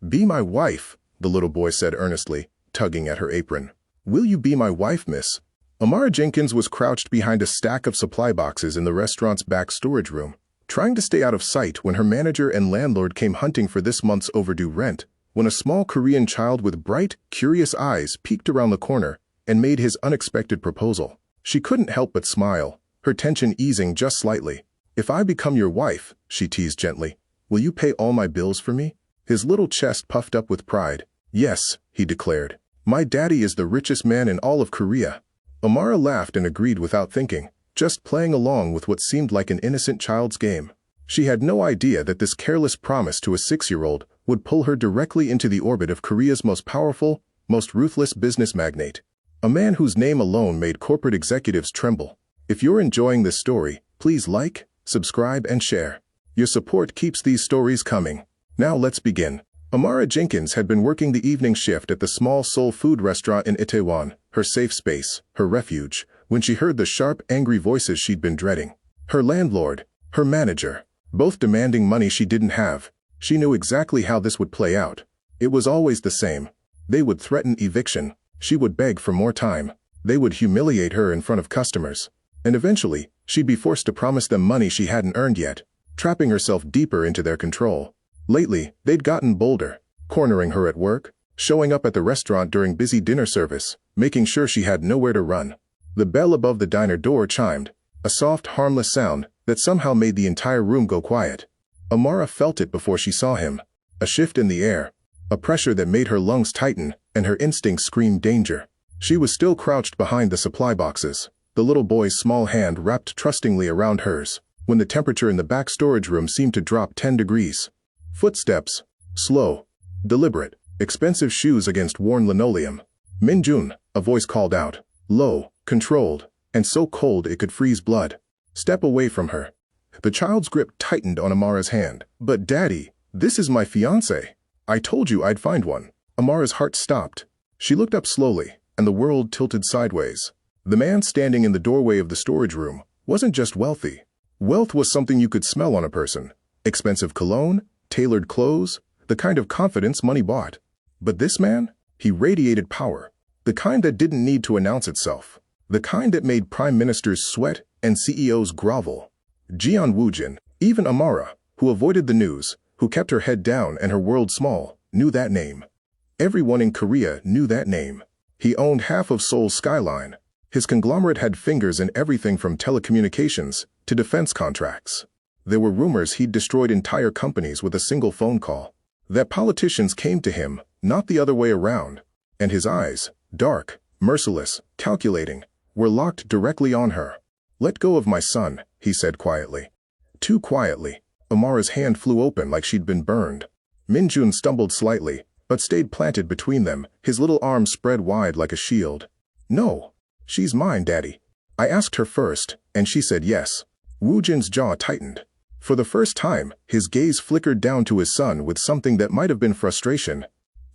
Be my wife, the little boy said earnestly, tugging at her apron. Will you be my wife, miss? Amara Jenkins was crouched behind a stack of supply boxes in the restaurant's back storage room, trying to stay out of sight when her manager and landlord came hunting for this month's overdue rent, when a small Korean child with bright, curious eyes peeked around the corner and made his unexpected proposal. She couldn't help but smile, her tension easing just slightly. If I become your wife, she teased gently, will you pay all my bills for me? His little chest puffed up with pride. Yes, he declared. My daddy is the richest man in all of Korea. Amara laughed and agreed without thinking, just playing along with what seemed like an innocent child's game. She had no idea that this careless promise to a 6-year-old would pull her directly into the orbit of Korea's most powerful, most ruthless business magnate. A man whose name alone made corporate executives tremble. If you're enjoying this story, please like, subscribe, and share. Your support keeps these stories coming. Now let's begin. Amara Jenkins had been working the evening shift at the small soul food restaurant in Itaewon, her safe space, her refuge, when she heard the sharp, angry voices she'd been dreading. Her landlord, her manager, both demanding money she didn't have. She knew exactly how this would play out. It was always the same. They would threaten eviction. She would beg for more time. They would humiliate her in front of customers. And eventually, she'd be forced to promise them money she hadn't earned yet, trapping herself deeper into their control. Lately, they'd gotten bolder, cornering her at work, showing up at the restaurant during busy dinner service, making sure she had nowhere to run. The bell above the diner door chimed, a soft, harmless sound that somehow made the entire room go quiet. Amara felt it before she saw him, a shift in the air, a pressure that made her lungs tighten and her instincts scream danger. She was still crouched behind the supply boxes, the little boy's small hand wrapped trustingly around hers, when the temperature in the back storage room seemed to drop 10 degrees. Footsteps, slow, deliberate, expensive shoes against worn linoleum. Min-jun, a voice called out, low, controlled, and so cold it could freeze blood. Step away from her. The child's grip tightened on Amara's hand. But Daddy, this is my fiancé. I told you I'd find one. Amara's heart stopped. She looked up slowly, and the world tilted sideways. The man standing in the doorway of the storage room wasn't just wealthy. Wealth was something you could smell on a person. Expensive cologne, tailored clothes, the kind of confidence money bought. But this man? He radiated power. The kind that didn't need to announce itself. The kind that made prime ministers sweat and CEOs grovel. Jeon Woo-jin, even Amara, who avoided the news, who kept her head down and her world small, knew that name. Everyone in Korea knew that name. He owned half of Seoul's skyline. His conglomerate had fingers in everything from telecommunications to defense contracts. There were rumors he'd destroyed entire companies with a single phone call. That politicians came to him, not the other way around. And his eyes, dark, merciless, calculating, were locked directly on her. Let go of my son, he said quietly. Too quietly. Amara's hand flew open like she'd been burned. Min-jun stumbled slightly, but stayed planted between them, his little arms spread wide like a shield. No. She's mine, Daddy. I asked her first, and she said yes. Woo-jin's jaw tightened. For the first time, his gaze flickered down to his son with something that might have been frustration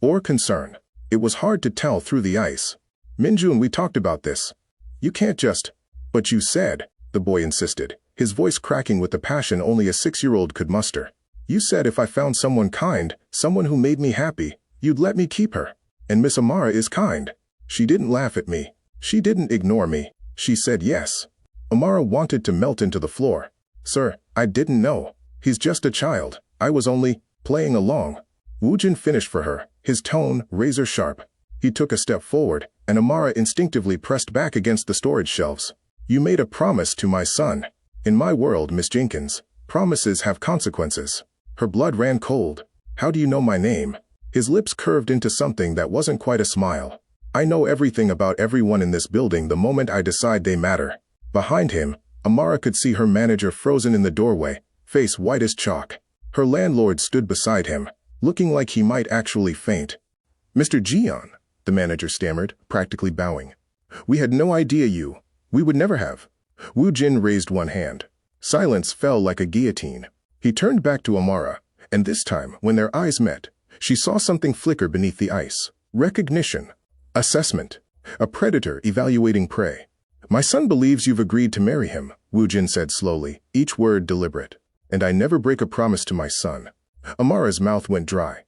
or concern. It was hard to tell through the ice. Min-jun, we talked about this. You can't just... But you said, the boy insisted, his voice cracking with the passion only a 6-year-old could muster. You said if I found someone kind, someone who made me happy, you'd let me keep her. And Miss Amara is kind. She didn't laugh at me. She didn't ignore me. She said yes. Amara wanted to melt into the floor. Sir, I didn't know. He's just a child. I was only playing along. Woo-jin finished for her, his tone razor sharp. He took a step forward, and Amara instinctively pressed back against the storage shelves. You made a promise to my son. In my world, Miss Jenkins, promises have consequences. Her blood ran cold. How do you know my name? His lips curved into something that wasn't quite a smile. I know everything about everyone in this building the moment I decide they matter. Behind him, Amara could see her manager frozen in the doorway, face white as chalk. Her landlord stood beside him, looking like he might actually faint. Mr. Jeon, the manager stammered, practically bowing. We had no idea you. We would never have. Woo-jin raised one hand. Silence fell like a guillotine. He turned back to Amara, and this time, when their eyes met, she saw something flicker beneath the ice. Recognition. Assessment. A predator evaluating prey. My son believes you've agreed to marry him, Woo-jin said slowly, each word deliberate. And I never break a promise to my son. Amara's mouth went dry.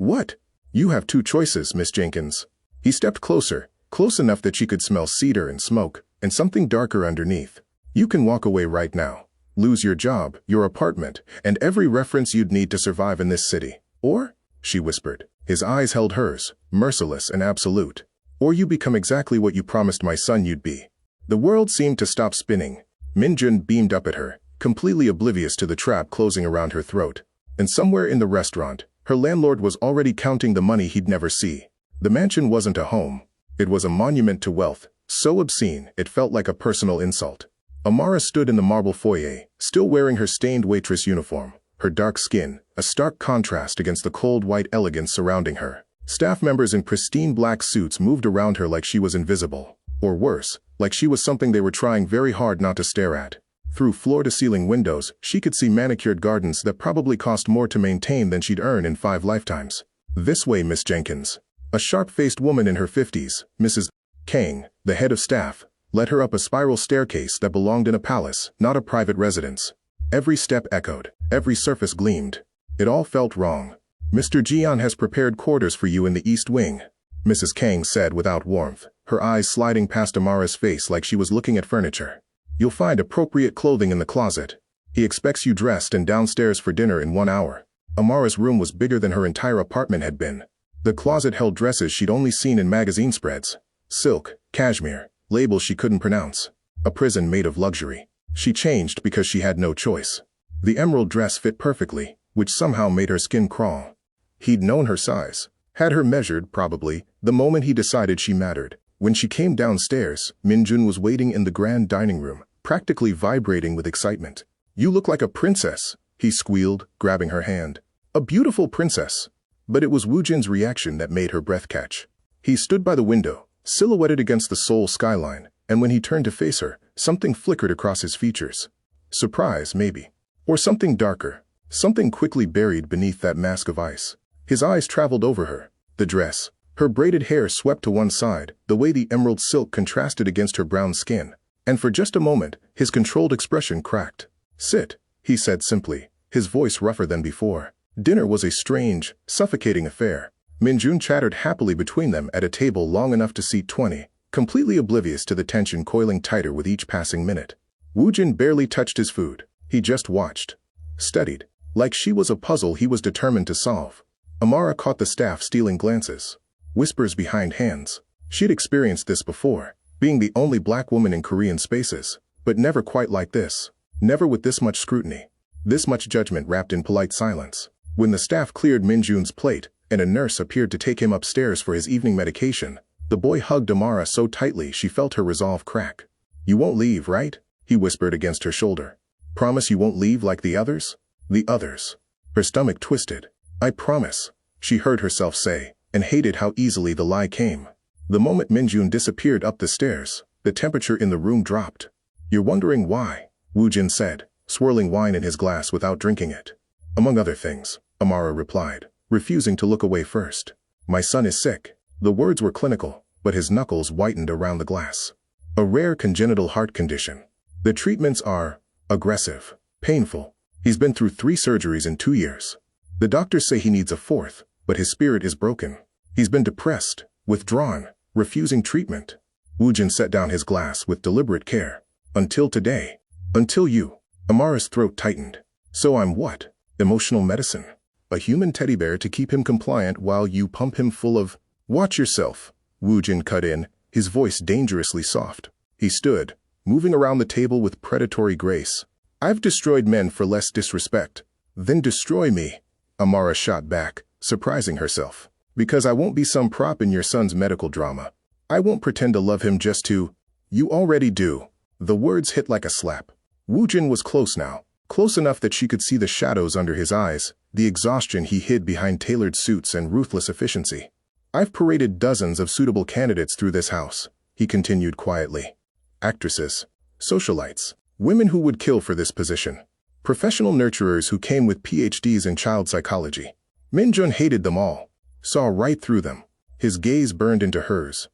What? You have two choices, Miss Jenkins. He stepped closer, close enough that she could smell cedar and smoke, and something darker underneath. You can walk away right now. Lose your job, your apartment, and every reference you'd need to survive in this city. Or, she whispered. His eyes held hers, merciless and absolute. Or you become exactly what you promised my son you'd be. The world seemed to stop spinning. Min-jun beamed up at her, completely oblivious to the trap closing around her throat. And somewhere in the restaurant, her landlord was already counting the money he'd never see. The mansion wasn't a home. It was a monument to wealth, so obscene it felt like a personal insult. Amara stood in the marble foyer, still wearing her stained waitress uniform, her dark skin, a stark contrast against the cold white elegance surrounding her. Staff members in pristine black suits moved around her like she was invisible. Or worse, like she was something they were trying very hard not to stare at. Through floor-to-ceiling windows, she could see manicured gardens that probably cost more to maintain than she'd earn in 5 lifetimes. This way, Miss Jenkins. A sharp-faced woman in her 50s, Mrs. Kang, the head of staff, led her up a spiral staircase that belonged in a palace, not a private residence. Every step echoed, every surface gleamed. It all felt wrong. Mr. Jeon has prepared quarters for you in the East Wing, Mrs. Kang said without warmth, her eyes sliding past Amara's face like she was looking at furniture. You'll find appropriate clothing in the closet. He expects you dressed and downstairs for dinner in 1 hour. Amara's room was bigger than her entire apartment had been. The closet held dresses she'd only seen in magazine spreads. Silk, cashmere, labels she couldn't pronounce. A prison made of luxury. She changed because she had no choice. The emerald dress fit perfectly, which somehow made her skin crawl. He'd known her size. Had her measured, probably, the moment he decided she mattered. When she came downstairs, Min-jun was waiting in the grand dining room, practically vibrating with excitement. You look like a princess, he squealed, grabbing her hand. A beautiful princess. But it was Woo-jin's reaction that made her breath catch. He stood by the window, silhouetted against the Seoul skyline, and when he turned to face her, something flickered across his features. Surprise, maybe. Or something darker. Something quickly buried beneath that mask of ice. His eyes traveled over her. The dress. Her braided hair swept to one side, the way the emerald silk contrasted against her brown skin. And for just a moment, his controlled expression cracked. Sit, he said simply, his voice rougher than before. Dinner was a strange, suffocating affair. Min-jun chattered happily between them at a table long enough to seat 20, completely oblivious to the tension coiling tighter with each passing minute. Woo-jin barely touched his food. He just watched. Studied. Like she was a puzzle he was determined to solve. Amara caught the staff stealing glances. Whispers behind hands. She'd experienced this before, being the only black woman in Korean spaces, but never quite like this. Never with this much scrutiny. This much judgment wrapped in polite silence. When the staff cleared Min-jun's plate, and a nurse appeared to take him upstairs for his evening medication, the boy hugged Amara so tightly she felt her resolve crack. You won't leave, right? He whispered against her shoulder. Promise you won't leave like the others? The others. Her stomach twisted. I promise, she heard herself say, and hated how easily the lie came. The moment Min-jun disappeared up the stairs, the temperature in the room dropped. You're wondering why, Woo-jin said, swirling wine in his glass without drinking it. Among other things, Amara replied, refusing to look away first. My son is sick. The words were clinical, but his knuckles whitened around the glass. A rare congenital heart condition. The treatments are aggressive, painful. He's been through 3 surgeries in 2 years. The doctors say he needs a 4th, but his spirit is broken. He's been depressed, withdrawn, refusing treatment. Woo-jin set down his glass with deliberate care. Until today. Until you. Amara's throat tightened. So I'm what? Emotional medicine. A human teddy bear to keep him compliant while you pump him full of... Watch yourself, Woo-jin cut in, his voice dangerously soft. He stood, moving around the table with predatory grace. I've destroyed men for less disrespect. Then destroy me, Amara shot back, surprising herself. Because I won't be some prop in your son's medical drama. I won't pretend to love him just to... You already do. The words hit like a slap. Woo-jin was close now, close enough that she could see the shadows under his eyes, the exhaustion he hid behind tailored suits and ruthless efficiency. I've paraded dozens of suitable candidates through this house, he continued quietly. Actresses, socialites, women who would kill for this position. Professional nurturers who came with PhDs in child psychology. Min-jun hated them all, saw right through them. His gaze burned into hers.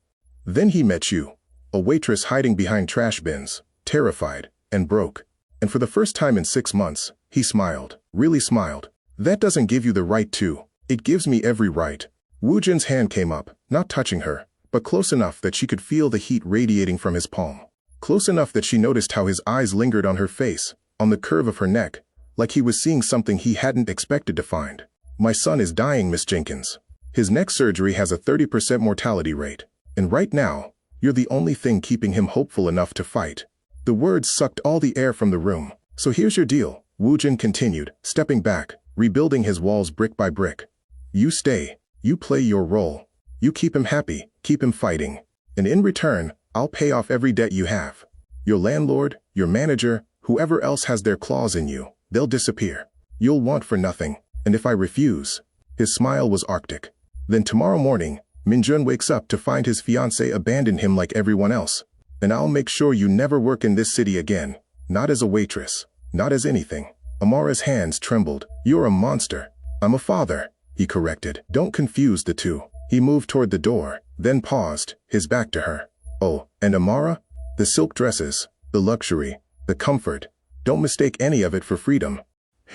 Then he met you, a waitress hiding behind trash bins, terrified, and broke. And for the first time in 6 months, he smiled, really smiled. That doesn't give you the right to. It gives me every right. Woo-jin's hand came up, not touching her, but close enough that she could feel the heat radiating from his palm. Close enough that she noticed how his eyes lingered on her face, on the curve of her neck, like he was seeing something he hadn't expected to find. My son is dying, Miss Jenkins. His neck surgery has a 30% mortality rate. And right now, you're the only thing keeping him hopeful enough to fight. The words sucked all the air from the room. So here's your deal, Woo-jin continued, stepping back, rebuilding his walls brick by brick. You stay. You play your role. You keep him happy, keep him fighting. And in return, I'll pay off every debt you have. Your landlord, your manager, whoever else has their claws in you, they'll disappear. You'll want for nothing. And if I refuse, his smile was arctic. Then tomorrow morning, Min-jun wakes up to find his fiancée abandoned him like everyone else. And I'll make sure you never work in this city again. Not as a waitress. Not as anything. Amara's hands trembled. You're a monster. I'm a father, he corrected. Don't confuse the two. He moved toward the door, then paused, his back to her. Oh, and Amara? The silk dresses, the luxury, the comfort. Don't mistake any of it for freedom.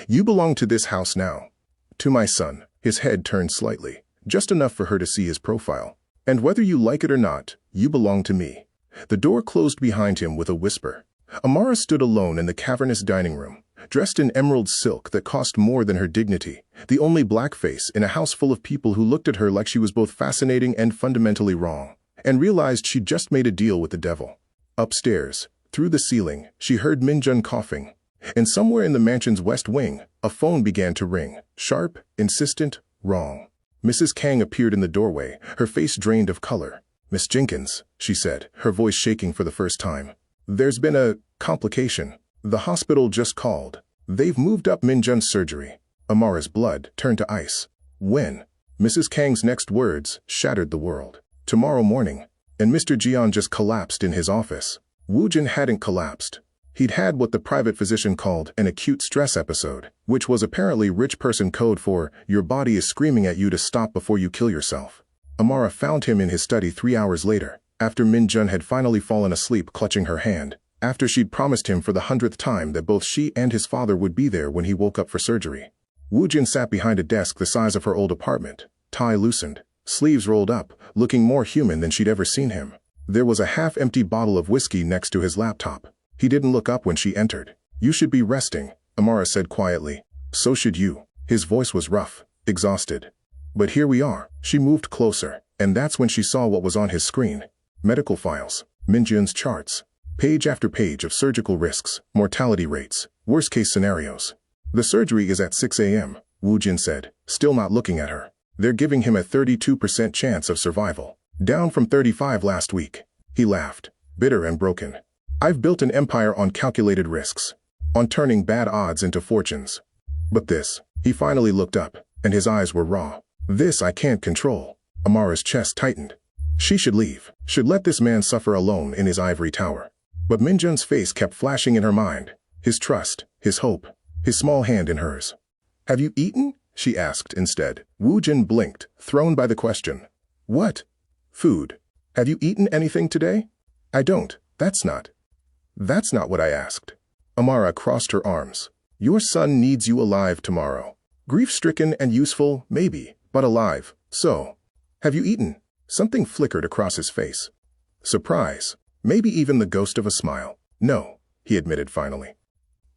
You belong to this house now. To my son. His head turned slightly, just enough for her to see his profile. And whether you like it or not, you belong to me. The door closed behind him with a whisper. Amara stood alone in the cavernous dining room, dressed in emerald silk that cost more than her dignity, the only black face in a house full of people who looked at her like she was both fascinating and fundamentally wrong, and realized she'd just made a deal with the devil. Upstairs, through the ceiling, she heard Min-jun coughing. And somewhere in the mansion's west wing, a phone began to ring, sharp, insistent, wrong. Mrs. Kang appeared in the doorway, her face drained of color. Miss Jenkins, she said, her voice shaking for the first time. There's been a complication. The hospital just called. They've moved up Min-jun's surgery. Amara's blood turned to ice. When? Mrs. Kang's next words shattered the world. Tomorrow morning. And Mr. Jeon just collapsed in his office. Woo-jin hadn't collapsed. He'd had what the private physician called an acute stress episode, which was apparently rich person code for your body is screaming at you to stop before you kill yourself. Amara found him in his study 3 hours later, after Min-jun had finally fallen asleep clutching her hand, after she'd promised him for the 100th time that both she and his father would be there when he woke up for surgery. Woo-jin sat behind a desk the size of her old apartment, tie loosened, sleeves rolled up, looking more human than she'd ever seen him. There was a half-empty bottle of whiskey next to his laptop. He didn't look up when she entered. You should be resting, Amara said quietly. So should you. His voice was rough, exhausted. But here we are. She moved closer, and that's when she saw what was on his screen. Medical files, Min-jun's charts, page after page of surgical risks, mortality rates, worst-case scenarios. The surgery is at 6 a.m., Woo-jin said, still not looking at her. They're giving him a 32% chance of survival, down from 35 last week. He laughed, bitter and broken. I've built an empire on calculated risks, on turning bad odds into fortunes. But this, he finally looked up, and his eyes were raw. This I can't control. Amara's chest tightened. She should leave, should let this man suffer alone in his ivory tower. But Min-jun's face kept flashing in her mind, his trust, his hope, his small hand in hers. Have you eaten? She asked instead. Woo-jin blinked, thrown by the question. What? Food. Have you eaten anything today? I don't. That's not what I asked. Amara crossed her arms. Your son needs you alive tomorrow. Grief-stricken and useful, maybe, but alive. So, have you eaten? Something flickered across his face. Surprise. Maybe even the ghost of a smile. No, he admitted finally.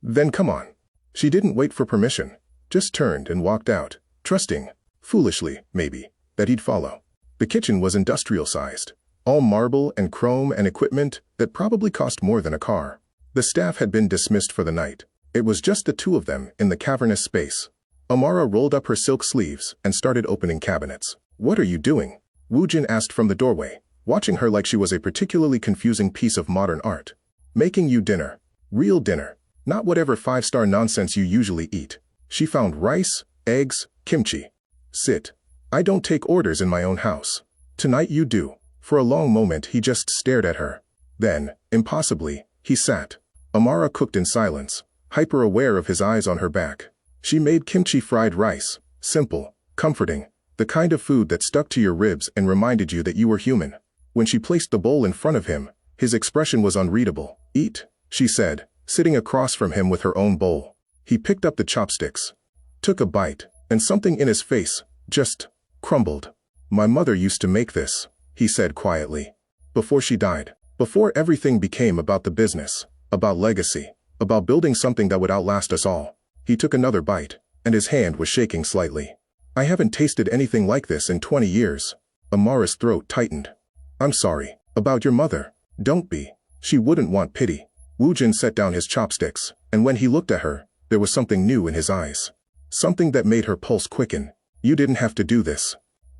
Then come on. She didn't wait for permission, just turned and walked out, trusting, foolishly, maybe, that he'd follow. The kitchen was industrial-sized. All marble and chrome and equipment that probably cost more than a car. The staff had been dismissed for the night. It was just the two of them in the cavernous space. Amara rolled up her silk sleeves and started opening cabinets. What are you doing? Woo-jin asked from the doorway, watching her like she was a particularly confusing piece of modern art. Making you dinner. Real dinner. Not whatever five-star nonsense you usually eat. She found rice, eggs, kimchi. Sit. I don't take orders in my own house. Tonight you do. For a long moment he just stared at her. Then, impossibly, he sat. Amara cooked in silence, hyper-aware of his eyes on her back. She made kimchi fried rice, simple, comforting, the kind of food that stuck to your ribs and reminded you that you were human. When she placed the bowl in front of him, his expression was unreadable. Eat, she said, sitting across from him with her own bowl. He picked up the chopsticks, took a bite, and something in his face, just crumbled. "My mother used to make this," he said quietly. "Before she died. Before everything became about the business, about legacy, about building something that would outlast us all." He took another bite, and his hand was shaking slightly. "I haven't tasted anything like this in 20 years. Amara's throat tightened. "I'm sorry. About your mother. Don't be. She wouldn't want pity." Woo-jin set down his chopsticks, and when he looked at her, there was something new in his eyes. Something that made her pulse quicken. "You didn't have to do this.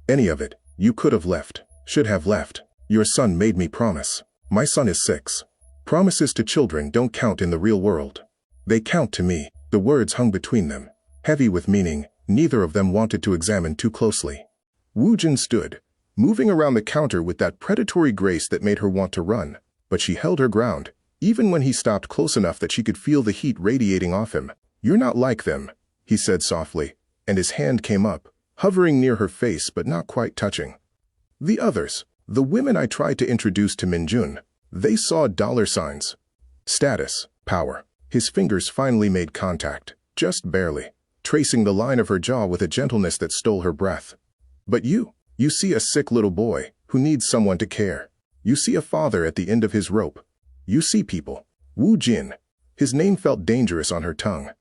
Any of it. You could have left. Should have left. Your son made me promise. My son is 6. Promises to children don't count in the real world. They count to me." The words hung between them, heavy with meaning. Neither of them wanted to examine too closely. Woo-jin stood, moving around the counter with that predatory grace that made her want to run, but she held her ground, even when he stopped close enough that she could feel the heat radiating off him. "You're not like them," he said softly, and his hand came up, hovering near her face but not quite touching. "The others, the women I tried to introduce to Min-jun, they saw dollar signs. Status, power." His fingers finally made contact, just barely, tracing the line of her jaw with a gentleness that stole her breath. "But you see a sick little boy who needs someone to care. You see a father at the end of his rope. You see people." Woo-jin. His name felt dangerous on her tongue.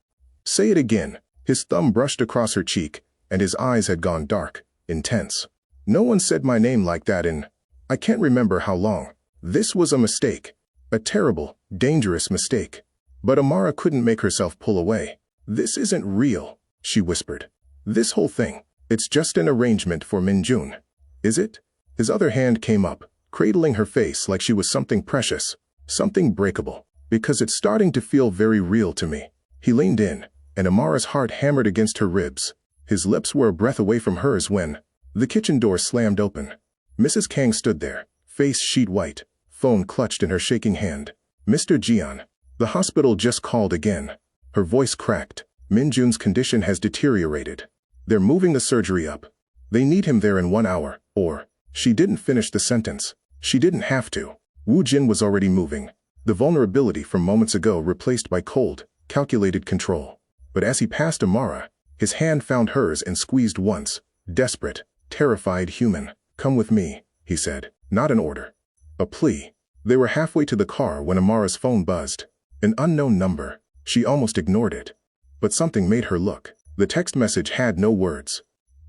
"Say it again." His thumb brushed across her cheek, and his eyes had gone dark, intense. "No one said my name like that in, I can't remember how long. This was a mistake. A terrible, dangerous mistake." But Amara couldn't make herself pull away. "This isn't real," she whispered. "This whole thing, it's just an arrangement for Min-jun. Is it?" His other hand came up, cradling her face like she was something precious, something breakable. "Because it's starting to feel very real to me." He leaned in, and Amara's heart hammered against her ribs. His lips were a breath away from hers when the kitchen door slammed open. Mrs. Kang stood there, face sheet white, phone clutched in her shaking hand. "Mr. Jeon, the hospital just called again." Her voice cracked. "Min-jun's condition has deteriorated. They're moving the surgery up. They need him there in 1 hour, or..." She didn't finish the sentence. She didn't have to. Woo-jin was already moving, the vulnerability from moments ago replaced by cold, calculated control. But as he passed Amara, his hand found hers and squeezed once, desperate, terrified, human. "Come with me," he said. Not an order. A plea. They were halfway to the car when Amara's phone buzzed. An unknown number. She almost ignored it. But something made her look. The text message had no words.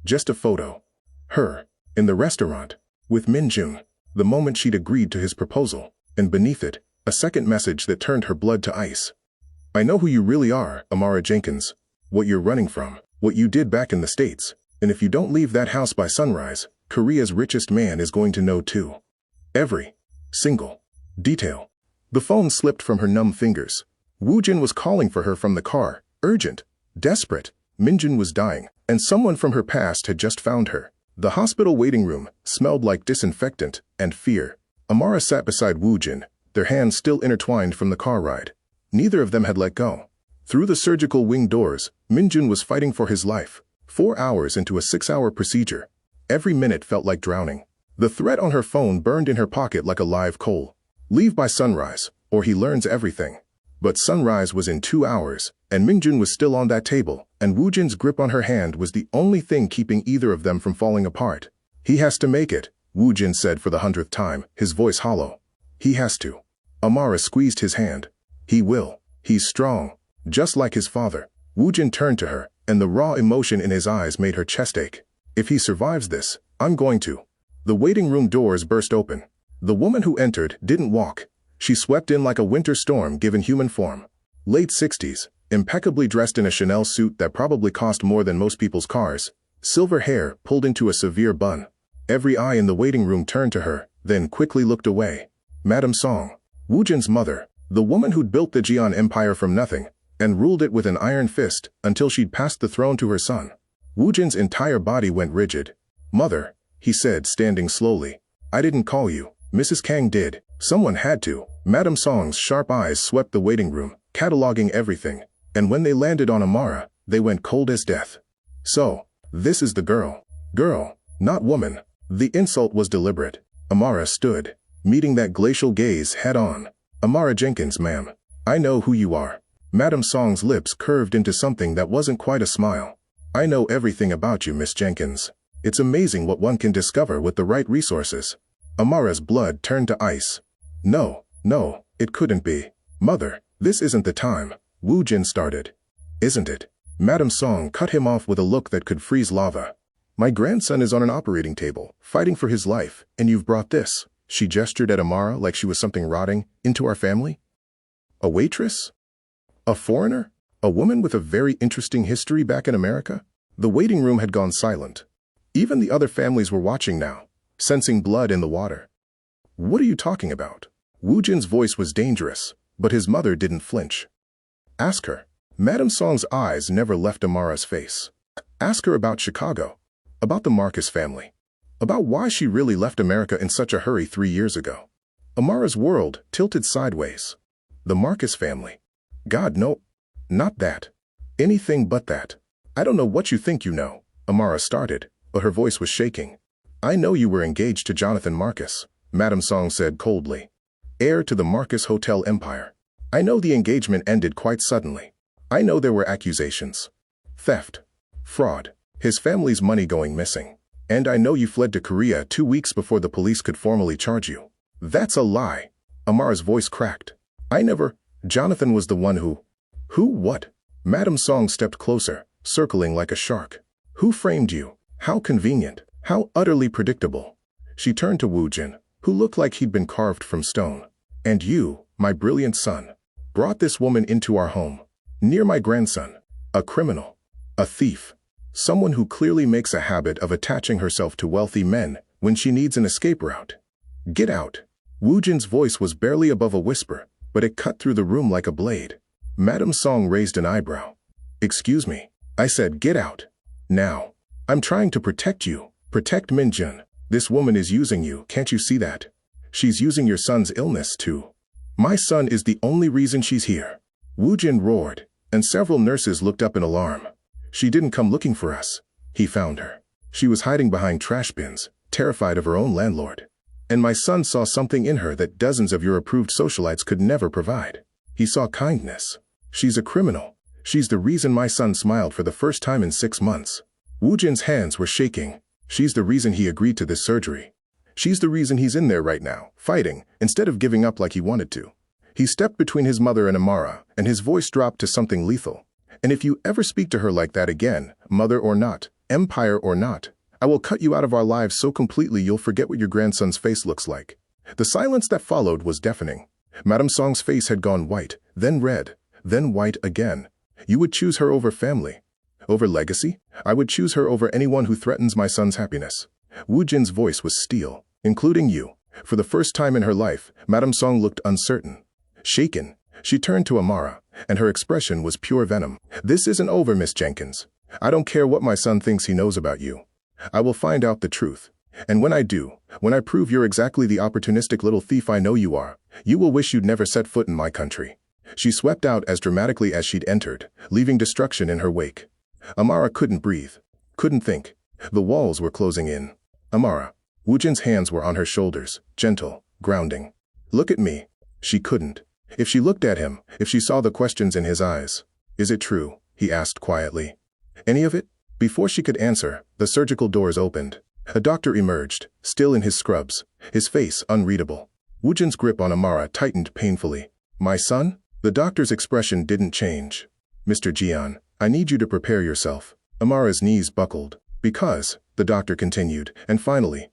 Just a photo. Her, in the restaurant, with Min-jun, the moment she'd agreed to his proposal, and beneath it, a second message that turned her blood to ice. "I know who you really are, Amara Jenkins. What you're running from, what you did back in the States, and if you don't leave that house by sunrise, Korea's richest man is going to know too. Every single detail." The phone slipped from her numb fingers. Woo-jin was calling for her from the car, urgent, desperate. Min-jun was dying, and someone from her past had just found her. The hospital waiting room smelled like disinfectant and fear. Amara sat beside Woo-jin, their hands still intertwined from the car ride. Neither of them had let go. Through the surgical wing doors, Min-jun was fighting for his life. 4 hours into a 6-hour procedure. Every minute felt like drowning. The threat on her phone burned in her pocket like a live coal. Leave by sunrise, or he learns everything. But sunrise was in 2 hours, and Min-jun was still on that table, and Woo-jin's grip on her hand was the only thing keeping either of them from falling apart. "He has to make it," Woo-jin said for the 100th time, his voice hollow. "He has to." Amara squeezed his hand. "He will. He's strong. Just like his father." Woo-jin turned to her, and the raw emotion in his eyes made her chest ache. "If he survives this, I'm going to." The waiting room doors burst open. The woman who entered didn't walk. She swept in like a winter storm given human form. Late 60s, impeccably dressed in a Chanel suit that probably cost more than most people's cars. Silver hair pulled into a severe bun. Every eye in the waiting room turned to her, then quickly looked away. Madame Song, Woo-jin's mother, the woman who'd built the Jeon Empire from nothing, and ruled it with an iron fist until she'd passed the throne to her son. Woo-jin's entire body went rigid. "Mother," he said, standing slowly. "I didn't call you. Mrs. Kang did. Someone had to." Madame Song's sharp eyes swept the waiting room, cataloging everything, and when they landed on Amara, they went cold as death. "So, this is the girl." Girl, not woman. The insult was deliberate. Amara stood, meeting that glacial gaze head-on. "Amara Jenkins, ma'am. I know who you are." Madame Song's lips curved into something that wasn't quite a smile. I know everything about you, Miss Jenkins. It's amazing what one can discover with the right resources. Amara's blood turned to ice. No, it couldn't be. Mother, this isn't the time. Woo-jin started. Isn't it? Madam Song cut him off with a look that could freeze lava. My grandson is on an operating table, fighting for his life, and you've brought this. She gestured at Amara like she was something rotting, into our family. A waitress? A foreigner? A woman with a very interesting history back in America? The waiting room had gone silent. Even the other families were watching now, sensing blood in the water. What are you talking about? Woo-jin's voice was dangerous, but his mother didn't flinch. Ask her. Madam Song's eyes never left Amara's face. Ask her about Chicago, about the Marcus family, about why she really left America in such a hurry 3 years ago. Amara's world tilted sideways. The Marcus family. God, no, not that. Anything but that. I don't know what you think you know, Amara started, but her voice was shaking. I know you were engaged to Jonathan Marcus, Madam Song said coldly. Heir to the Marcus Hotel empire. I know the engagement ended quite suddenly. I know there were accusations. Theft. Fraud. His family's money going missing. And I know you fled to Korea 2 weeks before the police could formally charge you. That's a lie. Amara's voice cracked. I never. Jonathan was the one who. Who what? Madam Song stepped closer, circling like a shark. Who framed you? How convenient. How utterly predictable. She turned to Woo-jin, who looked like he'd been carved from stone. And you, my brilliant son, brought this woman into our home. Near my grandson. A criminal. A thief. Someone who clearly makes a habit of attaching herself to wealthy men when she needs an escape route. Get out. Woo-jin's voice was barely above a whisper, but it cut through the room like a blade. Madam Song raised an eyebrow. Excuse me. I said get out. Now. I'm trying to protect you. Protect Min-jun. This woman is using you, can't you see that? She's using your son's illness too. My son is the only reason she's here. Woo-jin roared, and several nurses looked up in alarm. She didn't come looking for us. He found her. She was hiding behind trash bins, terrified of her own landlord. And my son saw something in her that dozens of your approved socialites could never provide. He saw kindness. She's a criminal. She's the reason my son smiled for the first time in 6 months. Woo-jin's hands were shaking. She's the reason he agreed to this surgery. She's the reason he's in there right now, fighting, instead of giving up like he wanted to. He stepped between his mother and Amara, and his voice dropped to something lethal. And if you ever speak to her like that again, mother or not, empire or not, I will cut you out of our lives so completely you'll forget what your grandson's face looks like. The silence that followed was deafening. Madam Song's face had gone white, then red, then white again. You would choose her over family. Over legacy? I would choose her over anyone who threatens my son's happiness. Woo-jin's voice was steel, including you. For the first time in her life, Madam Song looked uncertain. Shaken, she turned to Amara, and her expression was pure venom. This isn't over, Miss Jenkins. I don't care what my son thinks he knows about you. I will find out the truth. And when I do, when I prove you're exactly the opportunistic little thief I know you are, you will wish you'd never set foot in my country. She swept out as dramatically as she'd entered, leaving destruction in her wake. Amara couldn't breathe, couldn't think. The walls were closing in. Amara. Woo-jin's hands were on her shoulders, gentle, grounding. Look at me. She couldn't. If she looked at him, if she saw the questions in his eyes. Is it true? He asked quietly. Any of it? Before she could answer, the surgical doors opened. A doctor emerged, still in his scrubs, his face unreadable. Woo-jin's grip on Amara tightened painfully. My son? The doctor's expression didn't change. Mr. Jeon, I need you to prepare yourself. Amara's knees buckled. Because, the doctor continued, and finally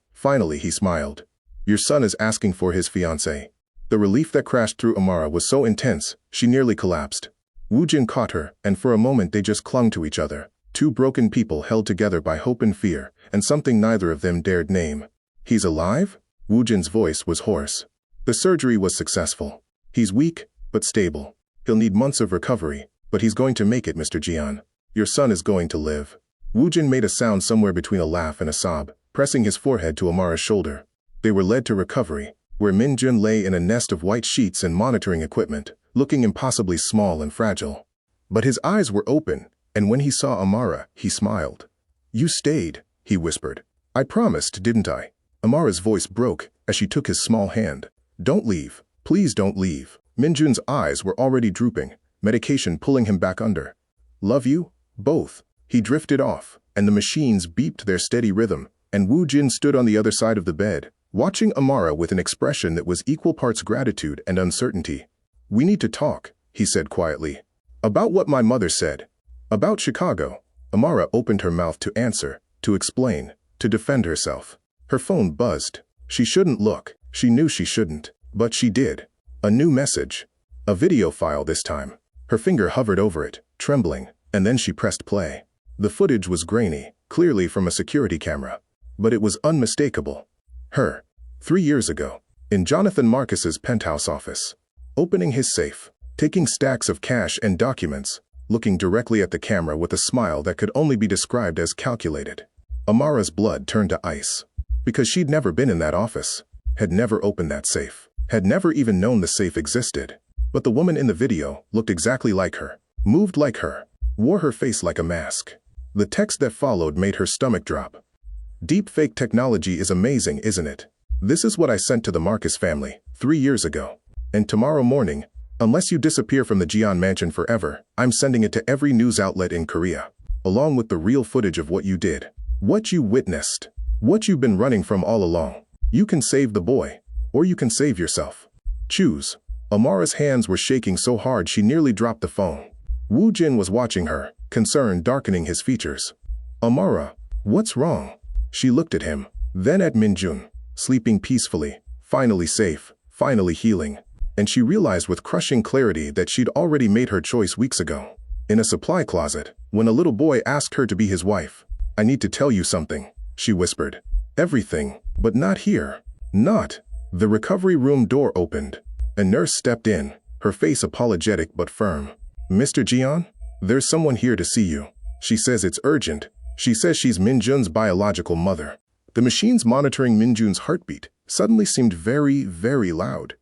he smiled. Your son is asking for his fiancée. The relief that crashed through Amara was so intense, she nearly collapsed. Woo-jin caught her, and for a moment they just clung to each other. Two broken people held together by hope and fear, and something neither of them dared name. He's alive? Woo-jin's voice was hoarse. The surgery was successful. He's weak, but stable. He'll need months of recovery, but he's going to make it, Mr. Jeon. Your son is going to live. Woo-jin made a sound somewhere between a laugh and a sob, pressing his forehead to Amara's shoulder. They were led to recovery, where Min-jun lay in a nest of white sheets and monitoring equipment, looking impossibly small and fragile. But his eyes were open, and when he saw Amara, he smiled. You stayed, he whispered. I promised, didn't I? Amara's voice broke as she took his small hand. Don't leave. Please don't leave. Min-jun's eyes were already drooping, medication pulling him back under. Love you? Both. He drifted off, and the machines beeped their steady rhythm, and Woo-jin stood on the other side of the bed, watching Amara with an expression that was equal parts gratitude and uncertainty. "We need to talk," he said quietly. "About what my mother said. About Chicago." Amara opened her mouth to answer, to explain, to defend herself. Her phone buzzed. She shouldn't look. She knew she shouldn't. But she did. A new message. A video file this time. Her finger hovered over it, trembling, and then she pressed play. The footage was grainy, clearly from a security camera. But it was unmistakable. Her. 3 years ago. In Jonathan Marcus's penthouse office. Opening his safe. Taking stacks of cash and documents. Looking directly at the camera with a smile that could only be described as calculated. Amara's blood turned to ice. Because she'd never been in that office. Had never opened that safe. Had never even known the safe existed. But the woman in the video looked exactly like her. Moved like her. Wore her face like a mask. The text that followed made her stomach drop. "Deepfake technology is amazing, isn't it? This is what I sent to the Marcus family 3 years ago. And tomorrow morning, unless you disappear from the Jeon mansion forever, I'm sending it to every news outlet in Korea. Along with the real footage of what you did. What you witnessed. What you've been running from all along. You can save the boy. Or you can save yourself. Choose." Amara's hands were shaking so hard she nearly dropped the phone. Woo-jin was watching her, concern darkening his features. "Amara, what's wrong?" She looked at him, then at Min-jun, sleeping peacefully, finally safe, finally healing. And she realized with crushing clarity that she'd already made her choice weeks ago. In a supply closet, when a little boy asked her to be his wife. "I need to tell you something," she whispered. "Everything, but not here. Not." The recovery room door opened. A nurse stepped in, her face apologetic but firm. "Mr. Jeon, there's someone here to see you. She says it's urgent. She says she's Min-jun's biological mother." The machines monitoring Min-jun's heartbeat suddenly seemed very, very loud.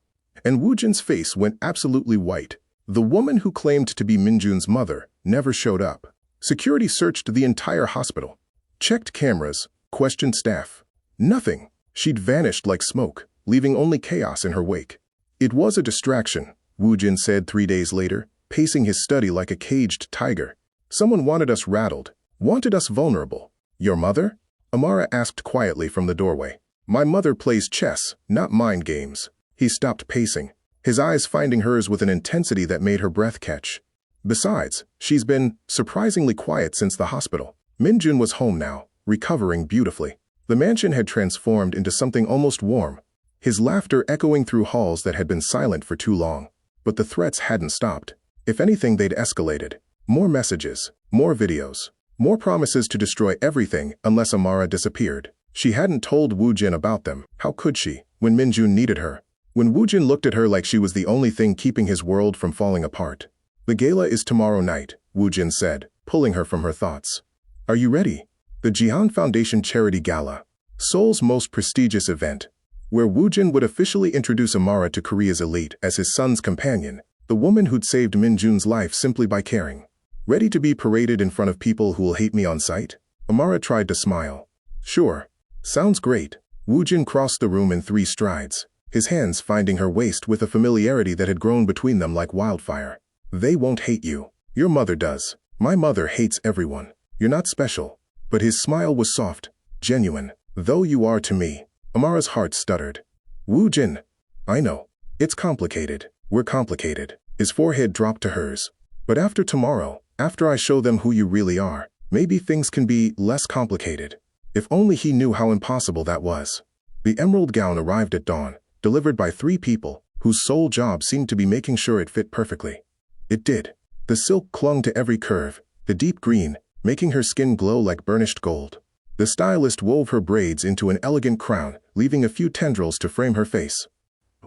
And Woo-jin's face went absolutely white. The woman who claimed to be Min-jun's mother never showed up. Security searched the entire hospital. Checked cameras, questioned staff. Nothing. She'd vanished like smoke, leaving only chaos in her wake. "It was a distraction," Woo-jin said 3 days later, pacing his study like a caged tiger. "Someone wanted us rattled, wanted us vulnerable." "Your mother?" Amara asked quietly from the doorway. "My mother plays chess, not mind games." He stopped pacing, his eyes finding hers with an intensity that made her breath catch. "Besides, she's been surprisingly quiet since the hospital." Min-jun was home now, recovering beautifully. The mansion had transformed into something almost warm. His laughter echoing through halls that had been silent for too long. But the threats hadn't stopped. If anything, they'd escalated. More messages, more videos, more promises to destroy everything unless Amara disappeared. She hadn't told Woo-jin about them. How could she, when Min-jun needed her? When Woo-jin looked at her like she was the only thing keeping his world from falling apart. "The gala is tomorrow night," Woo-jin said, pulling her from her thoughts. "Are you ready?" The Jeon Foundation Charity Gala. Seoul's most prestigious event. Where Woo-jin would officially introduce Amara to Korea's elite as his son's companion, the woman who'd saved Min-jun's life simply by caring. "Ready to be paraded in front of people who will hate me on sight?" Amara tried to smile. "Sure. Sounds great." Woo-jin crossed the room in 3 strides, his hands finding her waist with a familiarity that had grown between them like wildfire. "They won't hate you. Your mother does. My mother hates everyone. You're not special." But his smile was soft, genuine. "Though you are to me." Amara's heart stuttered. "Woo-jin, I know. It's complicated. We're complicated." His forehead dropped to hers. "But after tomorrow, after I show them who you really are, maybe things can be less complicated." If only he knew how impossible that was. The emerald gown arrived at dawn, delivered by 3 people, whose sole job seemed to be making sure it fit perfectly. It did. The silk clung to every curve, the deep green, making her skin glow like burnished gold. The stylist wove her braids into an elegant crown, leaving a few tendrils to frame her face.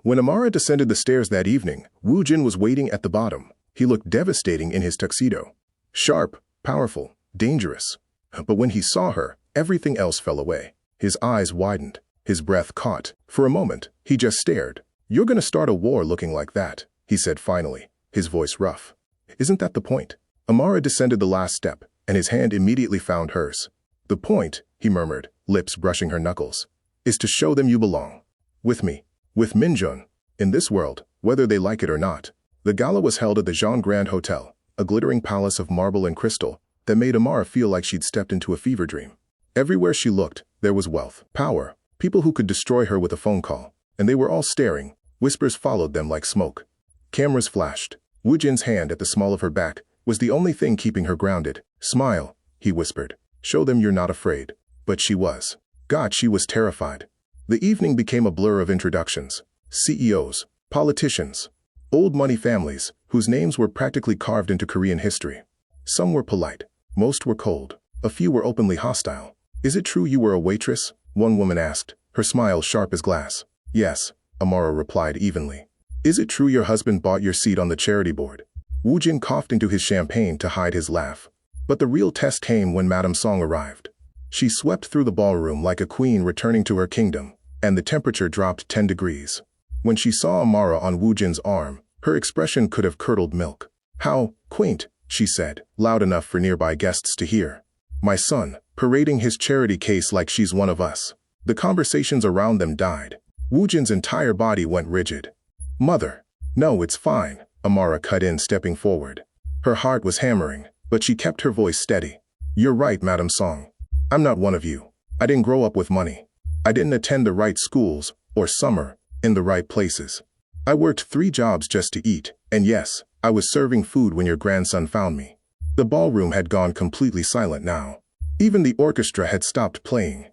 When Amara descended the stairs that evening, Woo-jin was waiting at the bottom. He looked devastating in his tuxedo. Sharp, powerful, dangerous. But when he saw her, everything else fell away. His eyes widened, his breath caught. For a moment, he just stared. "You're gonna start a war looking like that," he said finally, his voice rough. "Isn't that the point?" Amara descended the last step, and his hand immediately found hers. "The point," he murmured, lips brushing her knuckles, "is to show them you belong. With me. With Min-jun. In this world, whether they like it or not." The gala was held at the Jeon Grand Hotel, a glittering palace of marble and crystal, that made Amara feel like she'd stepped into a fever dream. Everywhere she looked, there was wealth, power, people who could destroy her with a phone call, and they were all staring. Whispers followed them like smoke. Cameras flashed. Woo-jin's hand at the small of her back was the only thing keeping her grounded. "Smile," he whispered. "Show them you're not afraid." But she was. God, she was terrified. The evening became a blur of introductions. CEOs, politicians, old money families whose names were practically carved into Korean history. Some were polite. Most were cold. A few were openly hostile. "Is it true you were a waitress?" one woman asked, her smile sharp as glass. "Yes," Amara replied evenly. "Is it true your husband bought your seat on the charity board?" Woo-jin coughed into his champagne to hide his laugh. But the real test came when Madame Song arrived. She swept through the ballroom like a queen returning to her kingdom, and the temperature dropped 10 degrees. When she saw Amara on Woo-jin's arm, her expression could have curdled milk. "How quaint," she said, loud enough for nearby guests to hear. "My son, parading his charity case like she's one of us." The conversations around them died. Woo-jin's entire body went rigid. "Mother." "No, it's fine," Amara cut in, stepping forward. Her heart was hammering, but she kept her voice steady. "You're right, Madame Song. I'm not one of you. I didn't grow up with money. I didn't attend the right schools, or summer, in the right places. I worked 3 jobs just to eat, and yes, I was serving food when your grandson found me." The ballroom had gone completely silent now. Even the orchestra had stopped playing.